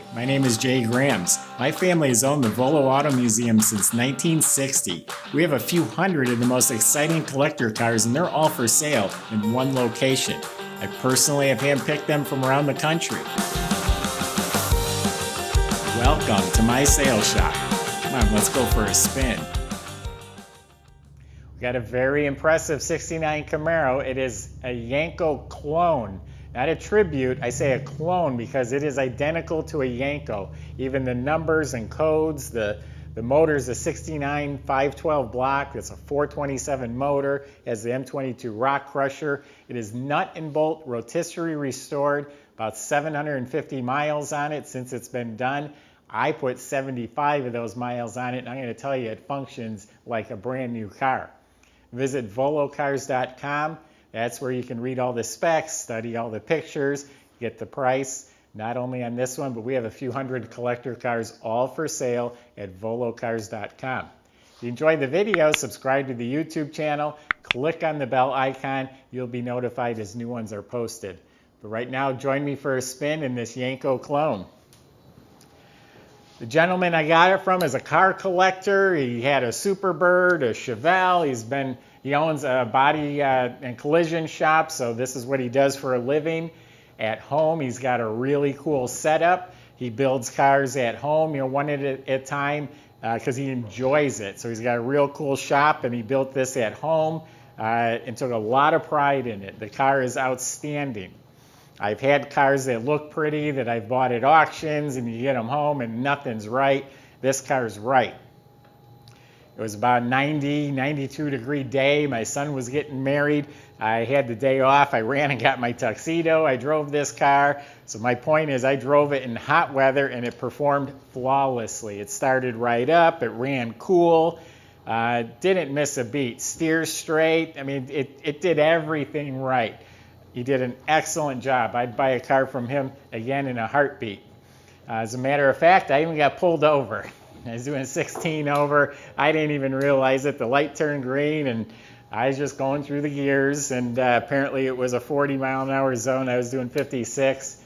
Hi, my name is Jay Grams. My family has owned the Volo Auto Museum since 1960. We have a few hundred of the most exciting collector cars, and they're all for sale in one location. I personally have handpicked them from around the country. Welcome to my sales shop. Come on, let's go for a spin. We got a very impressive 69 Camaro. It is a Yenko clone. Not a tribute, I say a clone because it is identical to a Yenko. Even the numbers and codes, the motor is a 69 512 block. It's a 427 motor. It has the M22 rock crusher. It is nut and bolt rotisserie restored. About 750 miles on it since it's been done. I put 75 of those miles on it, and I'm going to tell you it functions like a brand new car. Visit volocars.com. That's where you can read all the specs, study all the pictures, get the price, not only on this one, but we have a few hundred collector cars all for sale at volocars.com. If you enjoyed the video, subscribe to the YouTube channel, click on the bell icon, you'll be notified as new ones are posted. But right now, join me for a spin in this Yenko clone. The gentleman I got it from is a car collector. He had a Superbird, a Chevelle. He owns a body and collision shop, so this is what he does for a living. At home, he's got a really cool setup. He builds cars at home, one at a time, because he enjoys it. So he's got a real cool shop, and he built this at home and took a lot of pride in it. The car is outstanding. I've had cars that look pretty that I've bought at auctions, and you get them home and nothing's right. This car's right. It was about 92 degree day. My son was getting married. I had the day off. I ran and got my tuxedo. I drove this car. So my point is I drove it in hot weather and it performed flawlessly. It started right up. It ran cool. Didn't miss a beat. Steers straight. I mean, it did everything right. He did an excellent job. I'd buy a car from him again in a heartbeat. As a matter of fact, I even got pulled over. I was doing 16 over. I didn't even realize it. The light turned green, and I was just going through the gears, and apparently it was a 40-mile-an-hour zone. I was doing 56.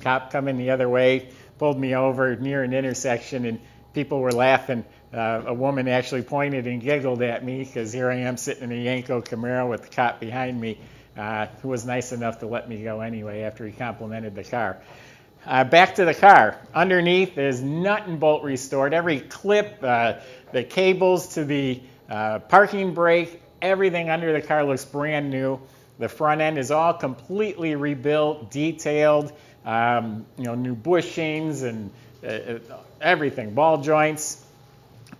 Cop coming the other way pulled me over near an intersection, and people were laughing. A woman actually pointed and giggled at me because here I am sitting in a Yenko Camaro with the cop behind me, who was nice enough to let me go anyway after he complimented the car. Back to the car. Underneath is nut and bolt restored. Every clip, the cables to the parking brake, everything under the car looks brand new. The front end is all completely rebuilt, detailed, new bushings and everything, ball joints.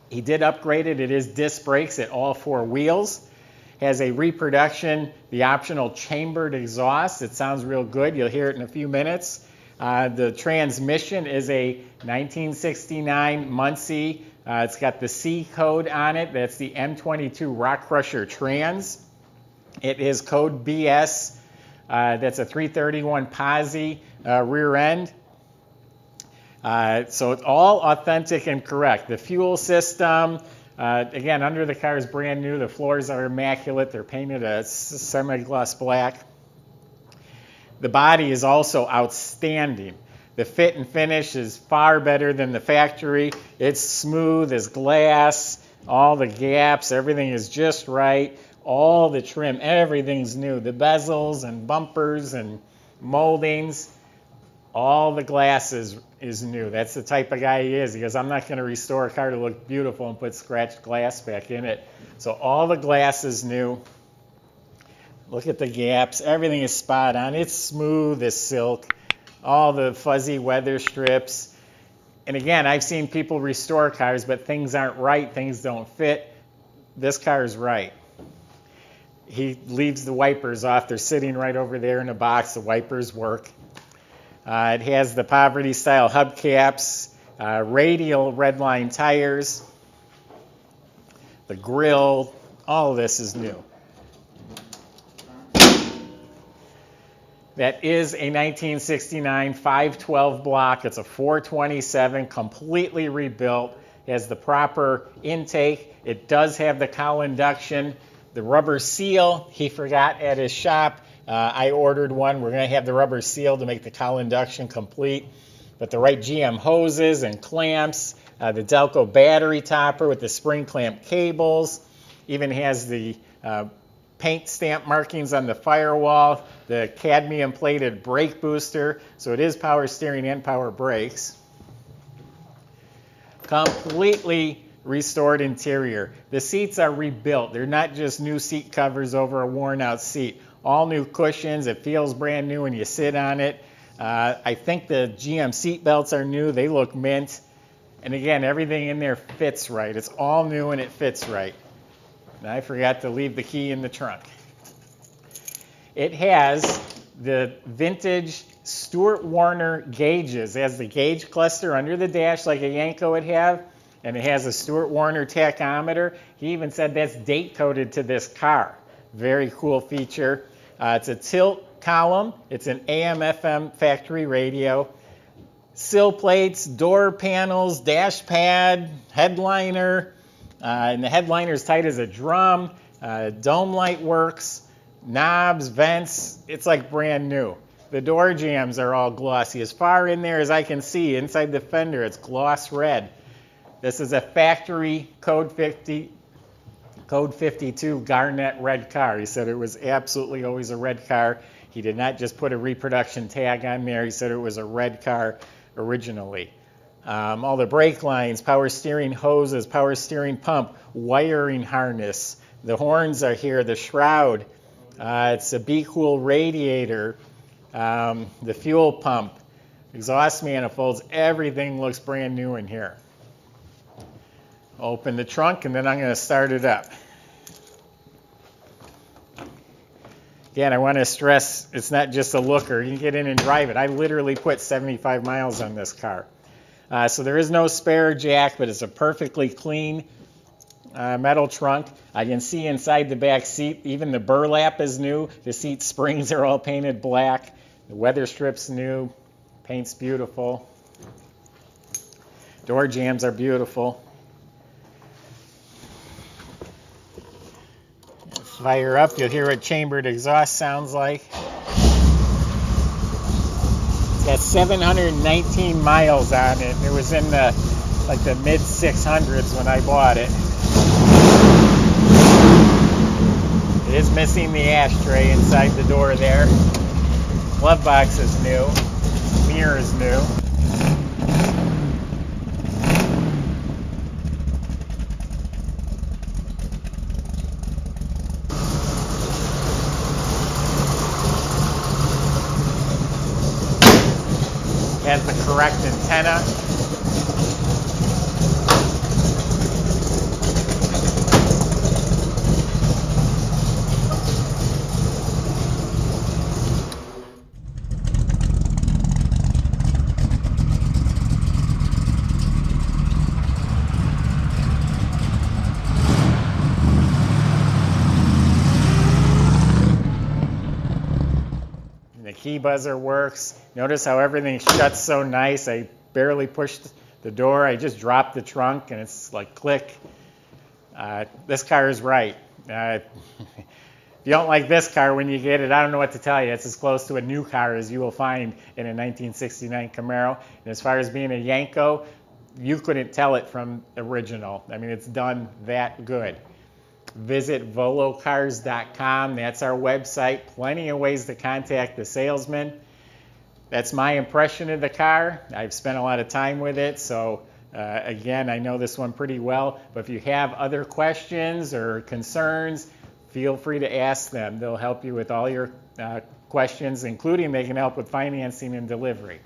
He did upgrade it. It is disc brakes at all four wheels. Has a reproduction, the optional chambered exhaust. It sounds real good. You'll hear it in a few minutes. The transmission is a 1969 Muncie. It's got the C code on it. That's the M22 Rock Crusher Trans. It is code BS. That's a 331 Posi rear end. So it's all authentic and correct. The fuel system, again, under the car is brand new. The floors are immaculate. They're painted a semi-gloss black. The body is also outstanding. The fit and finish is far better than the factory. It's smooth as glass. All the gaps, everything is just right. All the trim, everything's new. The bezels and bumpers and moldings, all the glass is new. That's the type of guy he is. He goes, I'm not going to restore a car to look beautiful and put scratched glass back in it. So all the glass is new. Look at the gaps. Everything is spot on. It's smooth as silk. All the fuzzy weather strips. And again, I've seen people restore cars, but things aren't right. Things don't fit. This car is right. He leaves the wipers off. They're sitting right over there in a box. The wipers work. It has the poverty-style hubcaps, radial redline tires, the grill. All of this is new. That is a 1969 512 block. It's a 427, completely rebuilt. It has the proper intake. It does have the cowl induction. The rubber seal, he forgot at his shop. I ordered one. We're going to have the rubber seal to make the cowl induction complete. but the right GM hoses and clamps, the Delco battery topper with the spring clamp cables, even has the paint stamp markings on the firewall, the cadmium plated brake booster, so it is power steering and power brakes. Completely restored interior. The seats are rebuilt. They're not just new seat covers over a worn out seat. All new cushions. It feels brand new when you sit on it. I think the GM seat belts are new. They look mint. And again, everything in there fits right. It's all new and it fits right. And I forgot to leave the key in the trunk. It has the vintage Stuart Warner gauges. It has the gauge cluster under the dash like a Yenko would have, and it has a Stuart Warner tachometer. He even said that's date coded to this car. Very cool feature. It's a tilt column. It's an AM/FM factory radio. Sill plates, door panels, dash pad, headliner, and the headliner is tight as a drum. Dome light works, knobs, vents. It's like brand new. The door jambs are all glossy. As far in there as I can see, inside the fender, it's gloss red. This is a factory code 52 Garnet red car. He said it was absolutely always a red car. He did not just put a reproduction tag on there. He said it was a red car originally. All the brake lines, power steering hoses, power steering pump, wiring harness. The horns are here, the shroud. It's a Be Cool radiator, the fuel pump, exhaust manifolds. Everything looks brand new in here. Open the trunk and then I'm going to start it up. Again, I want to stress it's not just a looker. You can get in and drive it. I literally put 75 miles on this car. So there is no spare jack, but it's a perfectly clean metal trunk. I can see inside the back seat, even the burlap is new. The seat springs are all painted black. The weather strip's new. Paint's beautiful. Door jambs are beautiful. Fire up, you'll hear what chambered exhaust sounds like. It's got 719 miles on it. It was in the mid 600s when I bought it. It is missing the ashtray inside the door there. Glove box is new. Mirror is new. Has the correct antenna. The key buzzer works. Notice how everything shuts so nice. I barely pushed the door. I just dropped the trunk and it's like click. This car is right. If you don't like this car when you get it, I don't know what to tell you. It's as close to a new car as you will find in a 1969 Camaro. And as far as being a Yenko, you couldn't tell it from original. I mean, it's done that good. Visit volocars.com. That's our website. Plenty of ways to contact the salesman. That's my impression of the car. I've spent a lot of time with it, so again, I know this one pretty well. But if you have other questions or concerns, feel free to ask them. They'll help you with all your questions, including they can help with financing and delivery.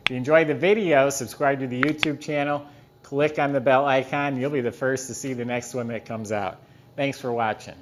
If you enjoyed the video, subscribe to the YouTube channel. Click on the bell icon. You'll be the first to see the next one that comes out. Thanks for watching.